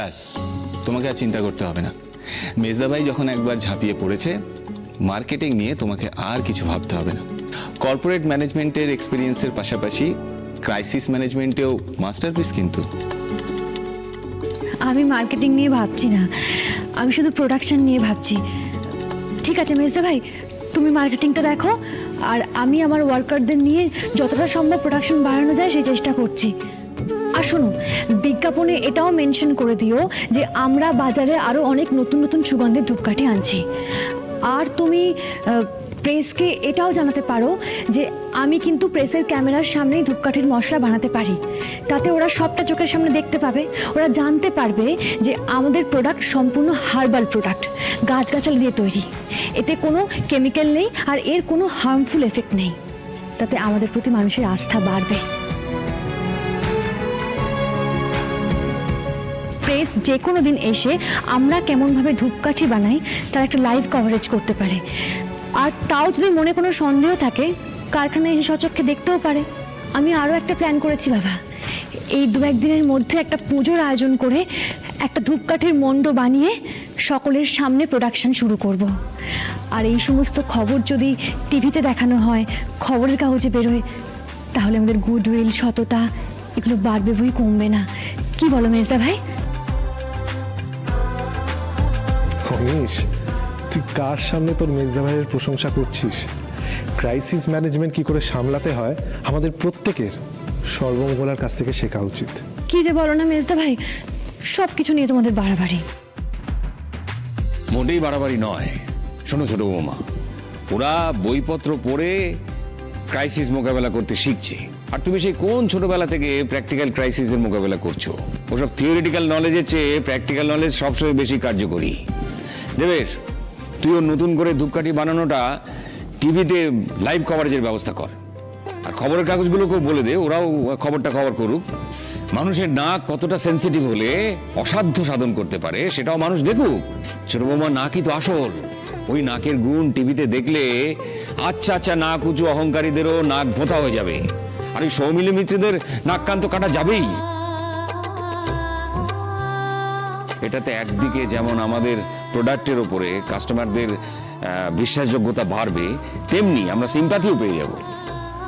ব্যাস, তোমাকে আর চিন্তা করতে হবে না। মেজদা ভাই যখন একবার ঝাঁপিয়ে পড়েছে, মার্কেটিং নিয়ে তোমাকে আর কিছু ভাবতে হবে না। কর্পোরেট ম্যানেজমেন্টের এক্সপিরিয়েন্সের পাশাপাশি ক্রাইসিস ম্যানেজমেন্টেও মাস্টারপিস কিন্তু। আমি মার্কেটিং নিয়ে ভাবছি না, আমি শুধু প্রোডাকশন নিয়ে ভাবছি। ঠিক আছে মেজদা ভাই, তুমি মার্কেটিংটা দেখো, আর আমি আমার ওয়ার্কারদের নিয়ে যতটা সম্ভব প্রোডাকশন বাড়ানো যায় সেই চেষ্টা করছি। আর শোনো, বিজ্ঞাপনে এটাও মেনশন করে দিও যে আমরা বাজারে আরও অনেক নতুন নতুন সুগন্ধের ধূপকাঠি আনছি। আর তুমি প্রেসকে এটাও জানাতে পারো যে আমি কিন্তু প্রেসের ক্যামেরার সামনেই ধূপকাঠির মশলা বানাতে পারি। তাতে ওরা সবটা চোখের সামনে দেখতে পাবে, ওরা জানতে পারবে যে আমাদের প্রোডাক্ট সম্পূর্ণ হার্বাল প্রোডাক্ট, গাছগাছালি দিয়ে তৈরি। এতে কোনো কেমিক্যাল নেই আর এর কোনো হার্মফুল এফেক্ট নেই। তাতে আমাদের প্রতি মানুষের আস্থা বাড়বে। প্রেস যে কোনো দিন এসে আমরা কেমনভাবে ধূপকাঠি বানাই তার একটা লাইভ কভারেজ করতে পারে। আর তাও যদি মনে কোনো সন্দেহ থাকে, কারখানায় এসে সচক্ষে দেখতেও পারে। আমি আরও একটা প্ল্যান করেছি বাবা, এই 2-1 দিনের মধ্যে একটা পুজোর আয়োজন করে একটা ধূপকাঠির মণ্ড বানিয়ে সকলের সামনে প্রোডাকশন শুরু করব। আর এই সমস্ত খবর যদি টিভিতে দেখানো হয়, খবরের কাগজে বেরোয়, তাহলে আমাদের গুডউইল, সততা এগুলো বাড়বে, বই কমবে না। কি বলো মেজদা ভাই? অনিশ, তুই কার সামনে তোর মেজদা ভাইয়ের প্রশংসা করছিস? ক্রাইসিস ম্যানেজমেন্ট কি করে সামলাতে হয় আমাদের প্রত্যেকের সর্বমঙ্গলার কাছ থেকে শেখা উচিত। কি যে বলো না মেজদা ভাই, সব কিছু নিয়ে তোমাদের বাড়াবাড়ি। মোটেই বাড়াবাড়ি নয়। শোনো ছোট বৌমা, ওরা বইপত্র পড়ে ক্রাইসিস মোকাবেলা করতে শিখছে, আর তুমি সেই কোন ছোটবেলা থেকে প্র্যাকটিক্যাল ক্রাইসিসের মোকাবেলা করছো? ওসব থিওরিটিক্যাল নলেজের চেয়ে প্র্যাকটিক্যাল নলেজ সবসময় বেশি কার্যকরী। দেবেশ, তুইও নতুন করে ধূপকাঠি বানানোটা টিভিতে লাইভ কভারেজের ব্যবস্থা কর, আর খবরের কাগজগুলোকেও বলে দে ওরাও খবরটা কভার করুক। মানুষের নাক কতটা সেন্সিটিভ হলে অসাধ্য সাধন করতে পারে সেটাও মানুষ দেখুক। ছোট বৌমা, নাকই তো আসল। ওই নাকের গুণ টিভিতে দেখলে আচ্ছা আচ্ছা নাক উঁচু অহংকারীদেরও নাক ভোঁতা হয়ে যাবে, আর ওই সৌমিলি মিত্রদের নাক কান তো কাটা যাবেই। এটাতে একদিকে যেমন আমাদের প্রোডাক্টের ওপরে কাস্টমারদের বিশ্বাসযোগ্যতা বাড়বে, তেমনি আমরা সিম্প্যাথিও পেয়ে যাব।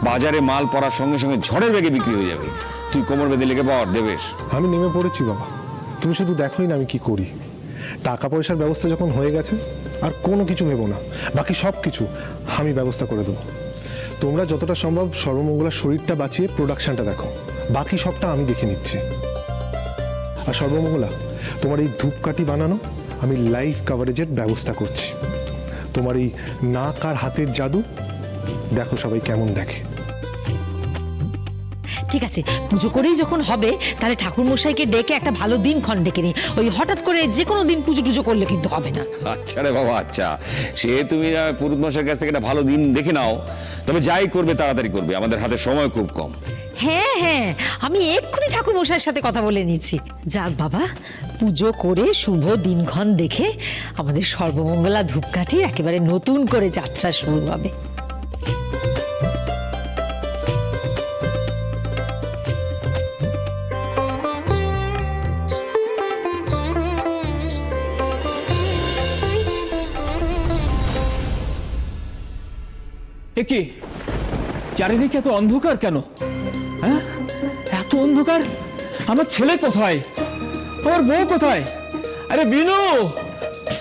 বাজারে মাল পড়ার সঙ্গে সঙ্গে ঝড়ের বেগে বিক্রি হয়ে যাবে। তুই কোমর বেঁধে লেগে পড় দেবেশ। আমি নেমে পড়েছি বাবা, তুমি শুধু দেখোই না আমি কি করি। টাকা পয়সার ব্যবস্থা যখন হয়ে গেছে, আর কোনো কিছু ভেবো না, বাকি সব কিছু আমি ব্যবস্থা করে দেবো। তোমরা যতটা সম্ভব সর্বমঙ্গলার শরীরটা বাঁচিয়ে প্রোডাকশনটা দেখো, বাকি সবটা আমি দেখে নিচ্ছি। আর সর্বমঙ্গলা, তোমার এই ধূপকাঠি বানানো আমি লাইভ কভারেজের ব্যবস্থা করছি। তোমার এই নাক আর হাতের জাদু দেখো সবাই কেমন দেখে। ঠিক আছে, পুজো করেই যখন হবে তাহলে ঠাকুর মশাইকে ডেকে একটা ভালো দিনক্ষণ ডেকে নি। ওই হঠাৎ করে যে কোনো দিন পুজো টুজো করলে কিন্তু হবে না। আচ্ছা রে বাবা, আচ্ছা, সে তুমি পুরুত মশাইয়ের কাছ থেকে একটা ভালো দিন দেখে নাও। তবে যাই করবে তাড়াতাড়ি করবে, আমাদের হাতে সময় খুব কম। হ্যাঁ হ্যাঁ, আমি এক্ষুনি ঠাকুর মশাইয়ের সাথে কথা বলে নিচ্ছি। যাক বাবা, পুজো করে শুভ দিনক্ষণ দেখে আমাদের সর্বমঙ্গলা ধূপকাঠি একেবারে নতুন করে যাত্রা শুরু হবে। কি চারিদিকে এত অন্ধকার কেন? হ্যাঁ, এত অন্ধকার। আমার ছেলে কোথায়? আমার বউ কোথায়? আরে বিনু,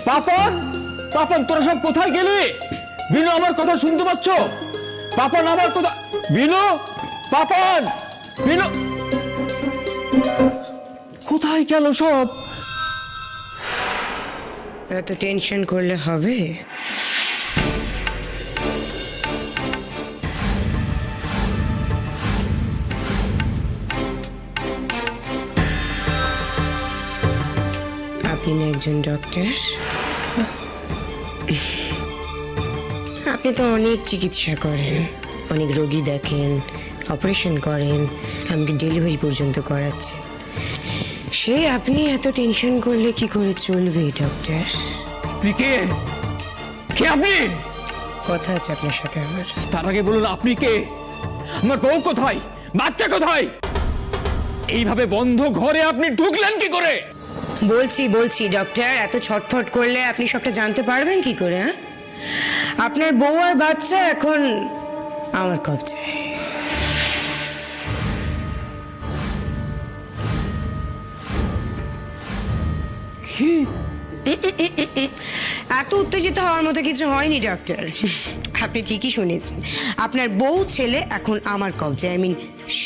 পাপন, পাপন, তোরা সব কোথায় গেলি? বিনু, আমার কথা শুনতে পাচ্ছ? পাপন, আমার কথা। বিনু, পাপন, বিনু, কোথায় গেল সব? এত টেনশন করলে হবে? আপনি একজন ডক্টর, আপনি তো অনেক চিকিৎসা করেন, অনেক রোগী দেখেন, অপারেশন করেন, এমনকি ডেলিভারি পর্যন্ত করাচ্ছেন। সে আপনি এত টেনশন করলে কি করে চলবে ডক্টর? কে আপনি? কথা আছে আপনার সাথে আমার। তার আগে বলুন আপনি কে? আমার বউ কোথায়? বাচ্চা কোথায়? এইভাবে বন্ধ ঘরে আপনি ঢুকলেন কি করে? বলছি ডক্টর, এত ছটফট করলে আপনি সবটা জানতে পারবেন কি করে? হ্যাঁ, আপনার বউ আর বাচ্চা এখন আমার কবজায়। কি? এত উত্তেজিত হওয়ার মতো কিছু হয়নি ডক্টর, আপনি ঠিকই শুনেছেন। আপনার বউ ছেলে এখন আমার কবজায়, আই মিন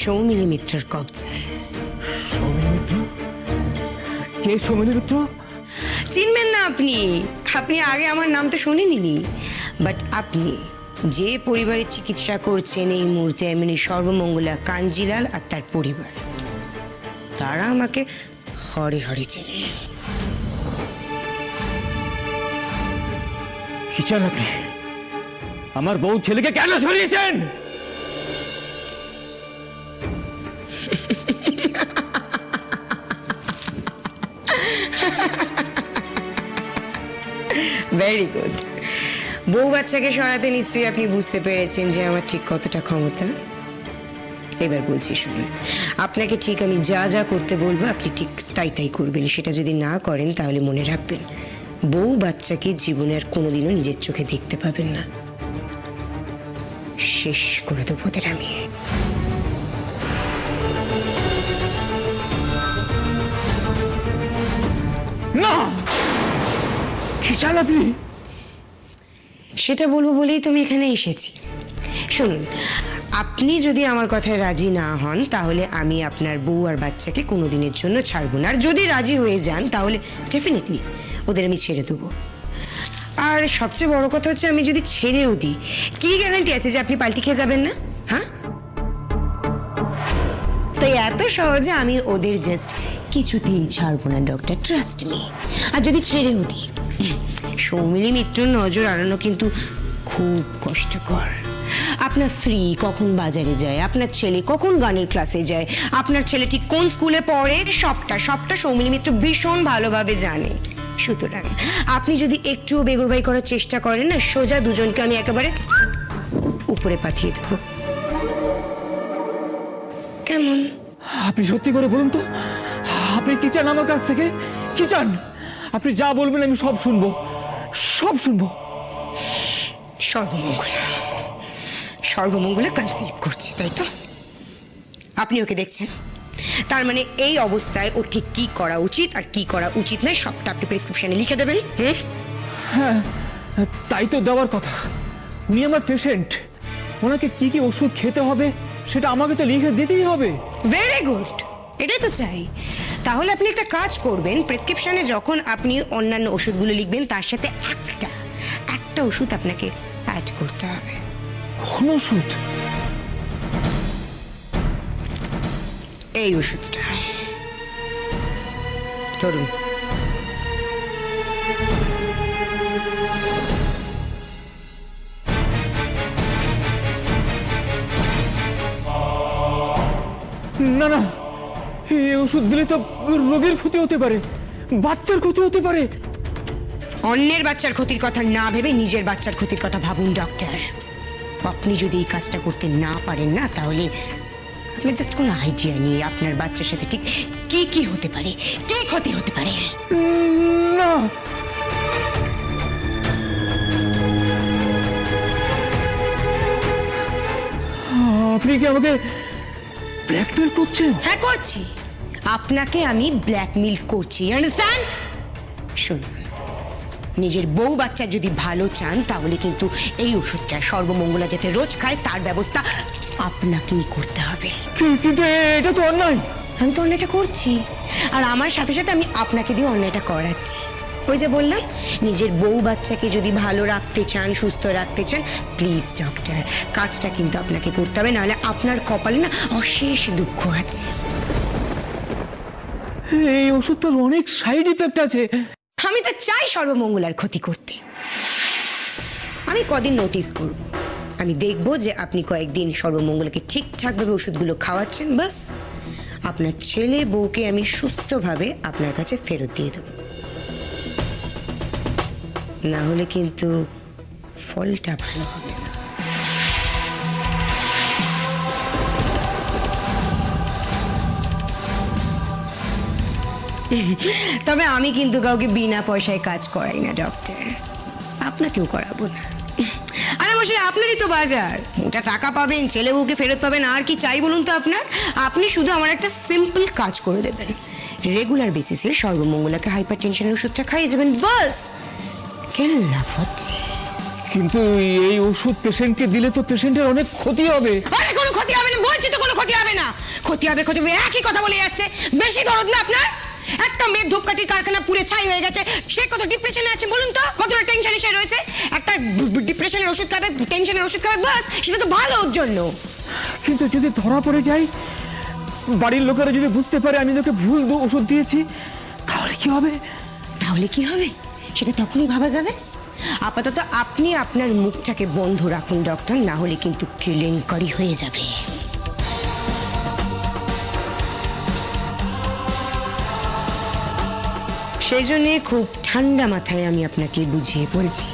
সৌমিলি মিত্রর কবজায়। সৌমিলি মিত্র? কে সৌমিলি মিত্র? চিনবেন না আপনি? আপনি আগে আমার নাম তো শুনেনি, বাট আপনি যে পরিবারের চিকিৎসা করছেন এই মুহূর্তে, আই মিন সর্বমঙ্গলা কাঞ্জিলাল আর তার পরিবার, তারা আমাকে হরে হরে চেনে। কি চান আপনি? আমার বউ ছেলেকে কেন সরিয়েছেন? Very good. বউ বাচ্চাকে সরাতে নিশ্চয়ই আপনি বুঝতে পেরেছেন যে আমার ঠিক কতটা ক্ষমতা। এবার বলছি শুনুন, আপনাকে ঠিক আমি যা যা করতে বলবো আপনি ঠিক তাই তাই করবেন। সেটা যদি না করেন তাহলে মনে রাখবেন, বউ বাচ্চাকে জীবনে আর কোনোদিনও নিজের চোখে দেখতে পাবেন না। শেষ করে দেবো ওদের আমি। না! কি চান আপনি? সেটা বলবো বলেই তো আমি এখানে এসেছি। শুনুন, আপনি যদি আমার কথায় রাজি না হন তাহলে আমি আপনার বউ আর বাচ্চাকে কোনোদিনের জন্য ছাড়বো না, আর যদি রাজি হয়ে যান তাহলে ডেফিনেটলি ওদের আমি ছেড়ে দেবো। আর সবচেয়ে বড় কথা হচ্ছে, আমি যদি ছেড়েও দিই, কি গ্যারান্টি আছে যে আপনি পাল্টি খেয়ে যাবেন না? হ্যাঁ, তাই এত সহজে আমি ওদের জাস্ট কিছুতেই ছাড়বো না ডক্টর, ট্রাস্ট মি। আর যদি ছেড়েও দিই, সৌমিলি মিত্রর নজর এড়ানো কিন্তু খুব কষ্টকর। আপনার স্ত্রী কখন বাজারে যায়, আপনার ছেলে কখন গানের ক্লাসে যায়, আপনার ছেলে ঠিক কোন স্কুলে পড়ে, সবটা সৌমিলি মিত্র ভীষণ ভালোভাবে জানে। সুতরাং আপনি যদি একটুও বেগুরবাই করার চেষ্টা করেন না, সোজা দুজনকে আমি একেবারে উপরে পাঠিয়ে দেবো। কেমন? আপনি সত্যি করে বলুন তো, আপনি কি চান আমার কাছ থেকে? কি চান? আপনি যা বলবেন আমি সব শুনবো, সব শুনবো। সর্বমঙ্গলা কনসিভ করছে, তাই তো? আপনি ওকে দেখছেন, তার মানে এই অবস্থায় ও ঠিক কি করা উচিত আর কি করা উচিত নয় সবটা আপনি প্রেসক্রিপশনে লিখে দেবেন। হ্যাঁ, তাই তো দেওয়ার কথা। উনি আমার পেশেন্ট, ওনাকে কি কি ওষুধ খেতে হবে সেটা আমাকে তো লিখে দিতেই হবে। ভেরি গুড, এটাই তো চাই। তাহলে আপনি একটা কাজ করবেন, প্রেসক্রিপশনে যখন আপনি অন্যান্য ওষুধগুলো লিখবেন তার সাথে একটা ওষুধ আপনাকে অ্যাড করতে হবে। কোন ওষুধ? এই ওষুধটা ধরুন। না না, এই ওষুধ দিলে তো রোগীর ক্ষতি হতে পারে, বাচ্চার ক্ষতি হতে পারে। অন্যের বাচ্চার ক্ষতির কথা না ভেবে নিজের বাচ্চার ক্ষতির কথা ভাবুন ডক্টর। আপনি যদি এই কাজটা করতে না পারেন না, তাহলে আপনার জাস্ট কোনো আইডিয়া নেই আপনার বাচ্চার সাথে ঠিক কি কি হতে পারে, কি ক্ষতি হতে পারে। না, আপনি কি আমাকে ব্ল্যাকমেল করছেন? হ্যাঁ, করছি। আপনাকে আমি ব্ল্যাকমেল করছি, আন্ডারস্ট্যান্ড? শুনুন, নিজের বউ বাচ্চা যদি ভালো চান তাহলে কিন্তু এই ওষুধটা সর্বমঙ্গলা যাতে রোজ খায় তার ব্যবস্থা আপনাকেই করতে হবে। কিন্তু এটা তো অন্যায়। আমি তো অন্যায়টা করছি, আর আমার সাথে সাথে আমি আপনাকে দিয়ে অন্যায়টা করাচ্ছি। ওই যে বললাম, নিজের বউ বাচ্চাকে যদি ভালো রাখতে চান, সুস্থ রাখতে চান, প্লিজ ডক্টর কাজটা কিন্তু আপনাকে করতে হবে, নাহলে আপনার কপালে না অশেষ দুঃখ আছে। এই ওষুধটার অনেক সাইড ইফেক্ট আছে। আমি তো চাই সর্বমঙ্গলার ক্ষতি করতে। আমি কদিন নোটিস করব, আমি দেখব যে আপনি কয়েকদিন সর্বমঙ্গলাকে ঠিকঠাকভাবে ওষুধগুলো খাওয়াচ্ছেন, বাস আপনার ছেলে বউকে আমি সুস্থভাবে আপনার কাছে ফেরত দিয়ে দেব। না হলে কিন্তু ফলটা ভালো হবে না। তবে আমি কিন্তু কাউকে বিনা পয়সায় কাজ করাই না ডক্টর, আপনাকেও করাবো না। আরে মশাই, আপনারই তো বাজার, মোটা টাকা পাবেন, ছেলে বউকে ফেরত পাবেন, আর কি চাই বলুন তো আপনার? আপনি শুধু আমার একটা সিম্পল কাজ করে দেবেন, রেগুলার বেসিসে সর্বমঙ্গলাকে হাইপার টেনশনের ওষুধটা খাইয়ে যাবেন, বাস কেল্লা ফতে। কিন্তু এই ওষুধ পেশেন্টকে দিলে তো পেশেন্টের অনেক ক্ষতি হবে। আরে কোনো ক্ষতি হবে না, বলছি তো কোনো ক্ষতি হবে না। ক্ষতি হবে একই কথা বলে যাচ্ছে, বেশি দরদ না আপনার? একটা মেয়ের ধূপকাঠির কারখানা পুড়ে ছাই হয়ে গেছে, সে কত ডিপ্রেশনে আছে বলুন তো, কতটা টেনশনে সে রয়েছে। একটা ডিপ্রেশনের ওষুধ খাবে, টেনশনের ওষুধ খাবে, বাস সেটা তো ভালো ওর জন্য। কিন্তু যদি ধরা পড়ে যাই, বাড়ির লোকেরা যদি বুঝতে পারে আমি তোকে ভুল ওষুধ দিয়েছি, তাহলে কি হবে? তাহলে কি হবে সেটা তখনই ভাবা যাবে। আপাতত আপনি আপনার মুখটাকে বন্ধ রাখুন ডক্টর, না হলে কিন্তু কেলেঙ্কারি হয়ে যাবে। সেই জন্যে খুব ঠান্ডা মাথায় আমি আপনাকে বুঝিয়ে বলছি,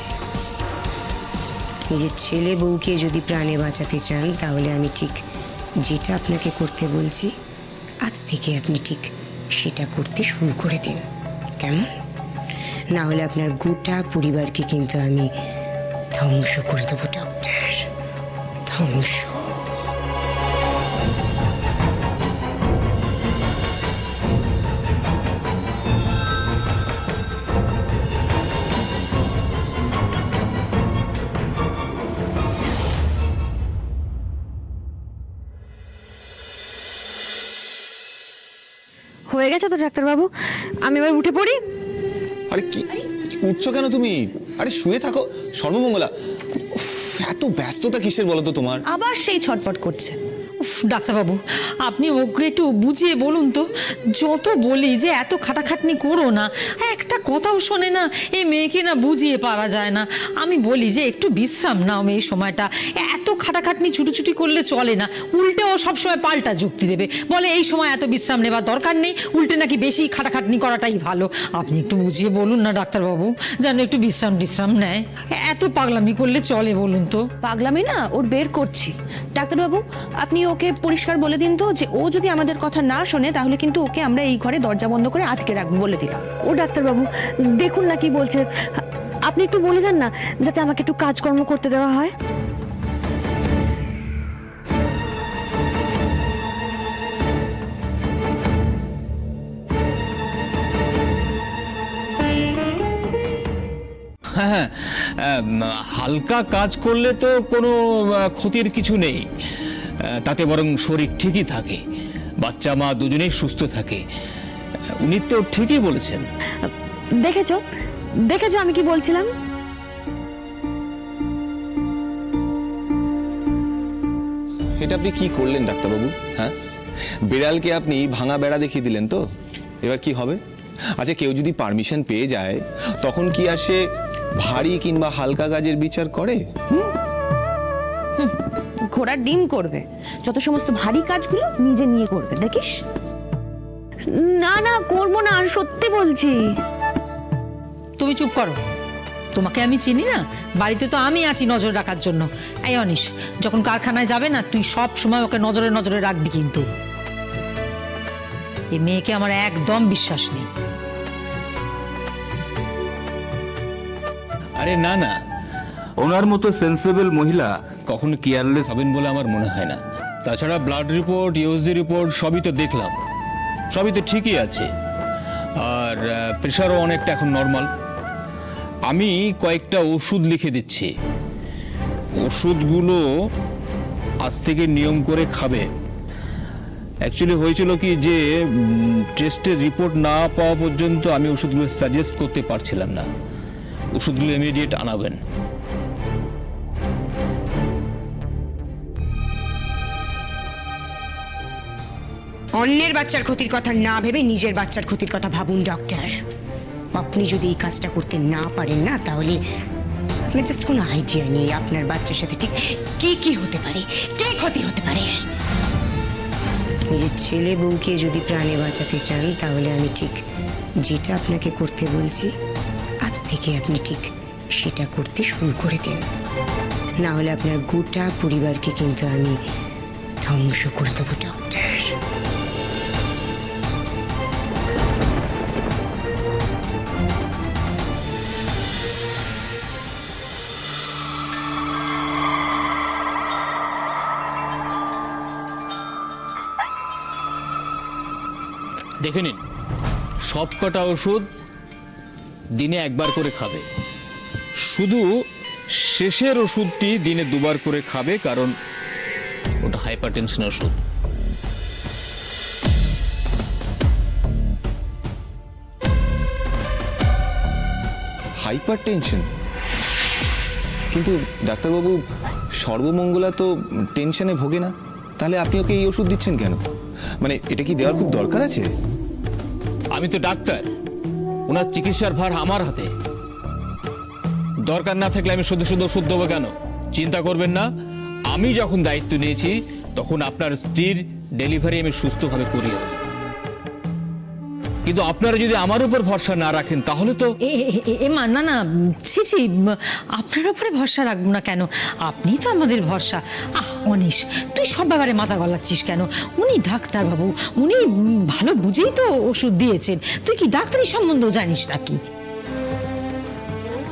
নিজের ছেলে বউকে যদি প্রাণে বাঁচাতে চান, তাহলে আমি ঠিক যেটা আপনাকে করতে বলছি আজ থেকে আপনি ঠিক সেটা করতে শুরু করে দিন, কেমন? না হলে আপনার গোটা পরিবারকে কিন্তু আমি ধ্বংস করে দেবো ডক্টর, ধ্বংস। হয়ে গেছে তো ডাক্তারবাবু, আমি এবার উঠে পড়ি। আরে কি উঠছো কেন তুমি? আরে শুয়ে থাকো সর্বমঙ্গলা। উফ, এত ব্যস্ততা কিসের বলো তো তোমার? আবার সেই ছটপট করছে। উফ, ডাক্তারবাবু আপনি ওকে একটু বুঝিয়ে বলুন তো, যত বলি যে এত খাটাখাটনি করো না, একটা কথাও শোনে না। এই মেয়েকে না বুঝিয়ে পারা যায় না। আমি বলি যে একটু বিশ্রাম নাও এই সময়টা, এত খাটাখাটনি ছুটোছুটি করলে চলে না। উল্টে ও সবসময় পাল্টা যুক্তি দেবে, বলে এই সময় এত বিশ্রাম নেবার দরকার নেই, উল্টে নাকি বেশি খাটাখাটনি করাটাই ভালো। আপনি একটু বুঝিয়ে বলুন না ডাক্তারবাবু, যেন একটু বিশ্রাম নেয়। এত পাগলামি করলে চলে বলুন তো? পাগলামি না, ওর বের করছি। ডাক্তারবাবু আপনি ওকে পরিষ্কার বলে দিন তো, যে ও যদি আমাদের কথা না শোনে তাহলে কিন্তু ওকে আমরা এই ঘরে দরজা বন্ধ করে আটকে রাখবো, বলে দিলাম। ও ডাক্তারবাবু দেখুন না কি বলছে, আপনি একটু বলে যান না, যাতে আমাকে একটু কাজকর্ম করতে দেওয়া হয়। হ্যাঁ, হালকা কাজ করলে তো কোনো ক্ষতির কিছু নেই, তাতে বরং শরীর ঠিকই থাকে, বাচ্চা মা দুজনেই সুস্থ থাকে। উনি তো ঠিকই বলেছেন। দেখেছো দেখেছো আমি কি বলছিলাম? এটা আপনি কি করলেন ডাক্তারবাবু? হ্যাঁ, বিড়ালকে আপনি ভাঙা বেড়া দেখিয়ে দিলেন তো, এবার কি হবে? আচ্ছা, কেউ যদি পারমিশন পেয়ে যায়, তখন কি আর সে ভারী কিংবা হালকা কাজের বিচার করে? ঘোড়ার ডিম করবে, যত সমস্ত ভারী কাজগুলো নিজে নিয়ে করবে, দেখিস। না না, করবো না, আর সত্যি বলছি। তুমি চুপ করো, তোমাকে আমি চিনি না? বাড়িতে তো আমি আছি নজর রাখার জন্য। এই অনিশ, যখন কারখানায় যাবে না, তুই সব সময় ওকে নজরে নজরে রাখবি কিন্তু। এই মেয়েকে আমার একদম বিশ্বাস নেই। আরে না না, ওনার মতো সেন্সেবল মহিলা কখনো কেয়ারলেস হবেন বলে আমার মনে হয় না। তাছাড়া ব্লাড রিপোর্ট, ইউএসজি রিপোর্ট সবই তো দেখলাম, সবই তো ঠিকই আছে, আর প্রেশারও অনেকটা এখন নর্মাল। আমি কয়েকটা ওষুধ লিখে দিচ্ছি, ওষুধগুলো আজ থেকে নিয়ম করে খাবে। অ্যাকচুয়ালি হয়েছিল কি যে টেস্টের রিপোর্ট না পাওয়া পর্যন্ত আমি ওষুধগুলো সাজেস্ট করতে পারছিলাম না। ওষুধগুলো ইমিডিয়েট আনাবেন। অন্যের বাচ্চার ক্ষতির কথা না ভেবে নিজের বাচ্চার ক্ষতির কথা ভাবুন ডক্টর। আপনি যদি এই কাজটা করতে না পারেন না, তাহলে আপনার জাস্ট কোনো আইডিয়া নেই আপনার বাচ্চার সাথে ঠিক কি কি হতে পারে, কি ক্ষতি হতে পারে। নিজের ছেলে বউকে যদি প্রাণে বাঁচাতে চান, তাহলে আমি ঠিক যেটা আপনাকে করতে বলছি আজ থেকে আপনি ঠিক সেটা করতে শুরু করে দিন, না হলে আপনার গোটা পরিবারকে কিন্তু আমি ধ্বংস করে দেবো ডক্টর। দেখে নিন, সবকটা ওষুধ দিনে একবার করে খাবে, শুধু শেষের ওষুধটি দিনে দুবার করে খাবে, কারণ ওটা হাইপারটেনশন ওষুধ। Hyper tension? কিন্তু ডাক্তারবাবু, সর্বমঙ্গলা তো টেনশনে ভোগে না, তাহলে আপনি ওকে এই ওষুধ দিচ্ছেন কেন? মানে এটা কি দেওয়ার খুব দরকার আছে? আমি তো ডাক্তার, ওনার চিকিৎসার ভার আমার হাতে। দরকার না থাকলে আমি শুধু শুধু ওষুধ দেবো কেন? চিন্তা করবেন না, আমি যখন দায়িত্ব নিয়েছি তখন আপনার স্ত্রীর ডেলিভারি আমি সুস্থভাবে করিয়ে দেব। কিন্তু আপনারা যদি আমার উপর ভরসা না রাখেন তাহলে তো মা, না না, ছি ছি, আপনার উপরে ভরসা রাখবো না কেন? আপনি তো আমাদের ভরসা। অনিশ, তুই সব ব্যাপারে মাথা গলাচ্ছিস কেন? উনি ডাক্তার বাবু, উনি ভালো বুঝেই তো ওষুধ দিয়েছেন। তুই কি ডাক্তারি সম্বন্ধেও জানিস নাকি?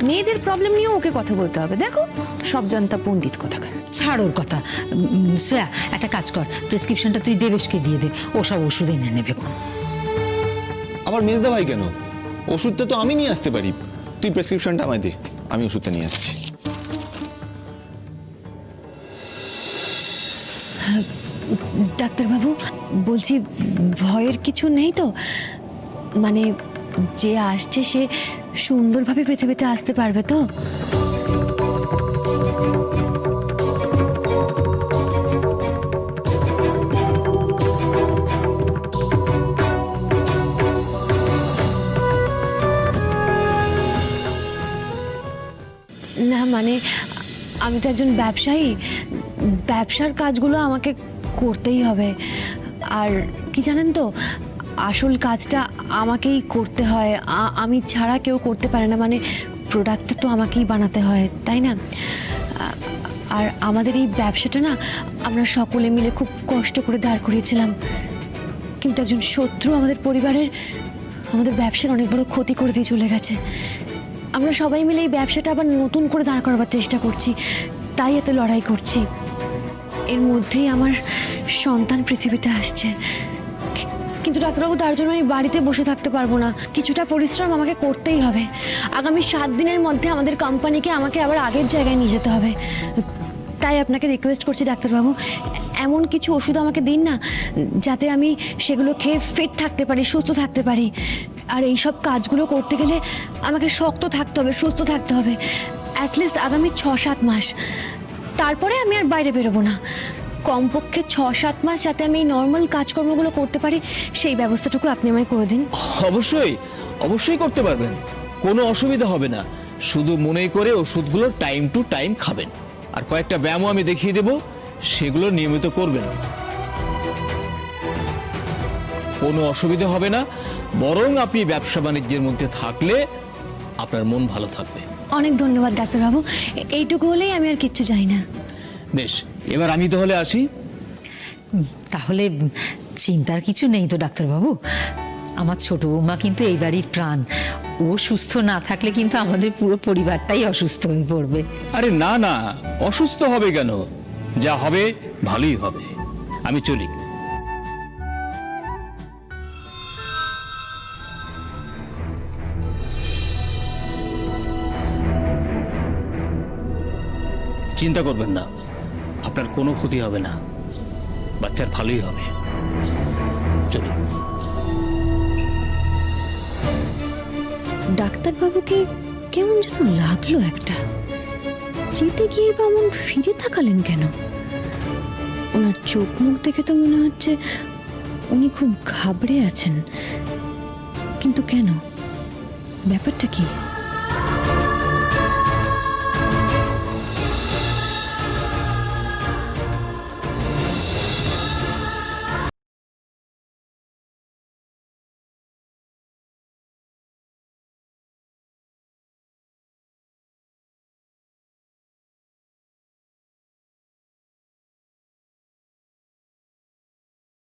মেয়েদের প্রবলেম নিয়েও ওকে কথা বলতে হবে। দেখো, সব জানতা পণ্ডিত কোথাকার। ছাড় ওর কথা। শ্রেয়া, একটা কাজ কর, প্রেসক্রিপশনটা তুই দেবেশকে দিয়ে দে, ও সব ওষুধ এনে নেবে কোন। আবার মেজদা ভাই কেন? ওষুধটা তো আমি নিয়ে আসতে পারি। তুই প্রেসক্রিপশনটা আমায় দে, আমি ওষুধটা নিয়ে আসছি। ডাক্তারবাবু, বলছি ভয়ের কিছু নেই তো? মানে যে আসছে সে সুন্দরভাবে পৃথিবীতে আসতে পারবে তো? না মানে আমি তো একজন ব্যবসায়ী, ব্যবসার কাজগুলো আমাকে করতেই হবে। আর কি জানেন তো, আসল কাজটা আমাকেই করতে হয়, আমি ছাড়া কেউ করতে পারে না। মানে প্রোডাক্টটা তো আমাকেই বানাতে হয়, তাই না? আর আমাদের এই ব্যবসাটা না আমরা সকলে মিলে খুব কষ্ট করে দাঁড় করিয়েছিলাম, কিন্তু একজন শত্রু আমাদের পরিবারের আমাদের ব্যবসার অনেক বড় ক্ষতি করে দিয়ে চলে গেছে। আমরা সবাই মিলে এই ব্যবসাটা আবার নতুন করে দাঁড় করাবার চেষ্টা করছি, তাই এত লড়াই করছি। এর মধ্যেই আমার সন্তান পৃথিবীতে আসছে, কিন্তু ডাক্তারবাবু তার জন্য আমি বাড়িতে বসে থাকতে পারবো না, কিছুটা পরিশ্রম আমাকে করতেই হবে। আগামী 7 দিনের মধ্যে আমাদের কোম্পানিকে আমাকে আবার আগের জায়গায় নিয়ে যেতে হবে। তাই আপনাকে রিকোয়েস্ট করছি ডাক্তারবাবু, এমন কিছু ওষুধ আমাকে দিন না যাতে আমি সেগুলো খেয়ে ফিট থাকতে পারি, সুস্থ থাকতে পারি। আর এই সব কাজগুলো করতে গেলে আমাকে শক্ত থাকতে হবে, সুস্থ থাকতে হবে, অ্যাটলিস্ট আগামী 6-7 মাস। তারপরে আমি আর বাইরে বেরোবো না। কমপক্ষে 6-7 মাস যাতে আমি এই নর্মাল কাজকর্মগুলো করতে পারি, সেই ব্যবস্থাটুকু আপনি আমায় করে দিন। অবশ্যই অবশ্যই করতে পারবেন, কোনো অসুবিধা হবে না। শুধু মনে করে ওষুধগুলো টাইম টু টাইম খাবেন, আর কয়েকটা ব্যায়ামও আমি দেখিয়ে দেব, সেগুলো নিয়মিত করবেন। কোনো অসুবিধা হবে না, বরং আপনি ব্যবসা বাণিজ্যের মধ্যে থাকলে আপনার মন ভালো থাকবে। অনেক ধন্যবাদ ডাক্তারবাবু, এইটুকু হলেই আমি আর কিচ্ছু চাই না। বেশ, এবার আমি তাহলে আসি। তাহলে চিন্তার কিছু নেই তো ডাক্তারবাবু? আমার ছোট বৌমা কিন্তু এই বাড়ির প্রাণ, ও সুস্থ না থাকলে কিন্তু আমাদের পুরো পরিবারটাই অসুস্থ হয়ে পড়বে। আরে না না, অসুস্থ হবে কেন? যা হবে ভালোই হবে। আমি চলি। চিন্তা করবেন না, আপনার কোনো ক্ষতি হবে না, বাচ্চার ভালোই হবে। চলি। ডাক্তারবাবুকে কেমন যেন লাগলো একটা, যেতে গিয়ে বা এমন ফিরে তাকালেন কেন? ওনার চোখ মুখ দেখে তো মনে হচ্ছে উনি খুব ঘাবড়ে আছেন, কিন্তু কেন? ব্যাপারটা কি?